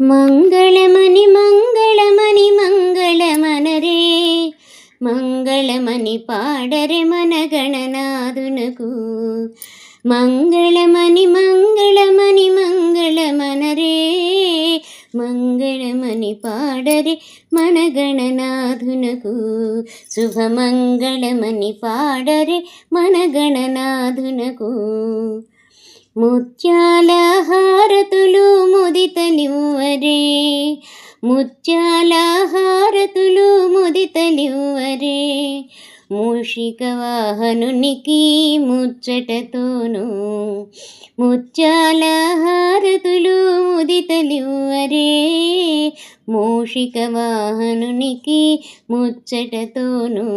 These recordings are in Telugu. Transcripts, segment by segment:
మంగళమని మంగళమని మంగళమనరే, మంగళమని పాడరే మన గణనాథునకు. మంగళమని మంగళమని మంగళమనరే, మంగళమని పాడరే మన గణనాథునకు. శుభమంగళమని పాడరే మన గణనాథునకు. ముత్యాల హారతులు ముదితలివ్వరే, ముత్యాల హారతులు ముదితలివ్వరే, మూషిక వాహనునికి ముచ్చటతోను. ముత్యాల హారతులు ముదితలివ్వరే, మూషిక వాహనునికి ముచ్చటతోను.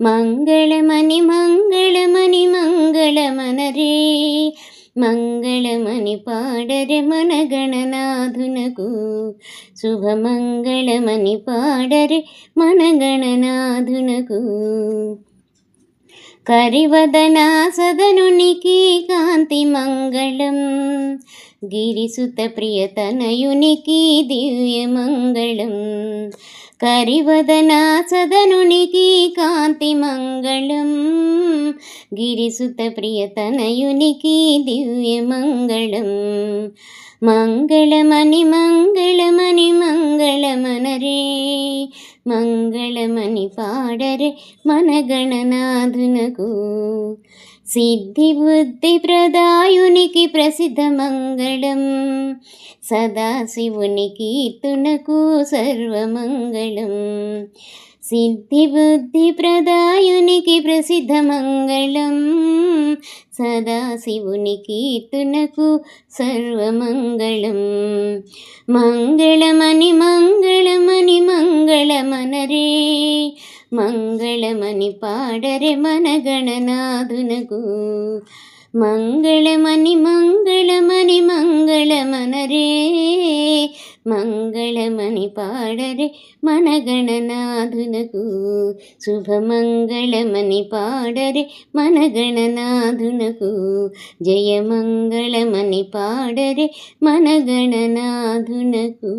మంగళమని మంగళమని మంగళమనరే, మంగళమని పాడరే మన గణనాథునకు. శుభమంగళమని పాడరే మన గణనాథునకు. కరివదన సదనునికి కాంతి మంగళం, గిరిసుత ప్రియతనయునికి దివ్య మంగళం. కరివదన సదనునికి కాంతి మంగళం, గిరిసుత ప్రియతనయునికి దివ్య మంగళం. మంగళమని మంగళమని మంగళమనరే, మంగళమని పాడరే మన గణనాథునకు. సిద్ధి బుద్ధి ప్రదాయునికి ప్రసిద్ధ మంగళం, సదాశివుని కీర్తనకు సర్వమంగళం. సిద్ధి బుద్ధి ప్రదాయునికి ప్రసిద్ధ మంగళం, సదాశివుని కీర్తనకు సర్వమంగళం. మంగళమని మంగళమని మంగళమనరే, మంగళమని పాడరే మన గణనాథునకు. మంగళమని మంగళమని మంగళమనరే, మంగళమని పాడరే మన గణనాథునకు. శుభమంగళమని పాడరే మన గణనాథునకు. జయమంగళమని పాడరే మన గణనాథునకు.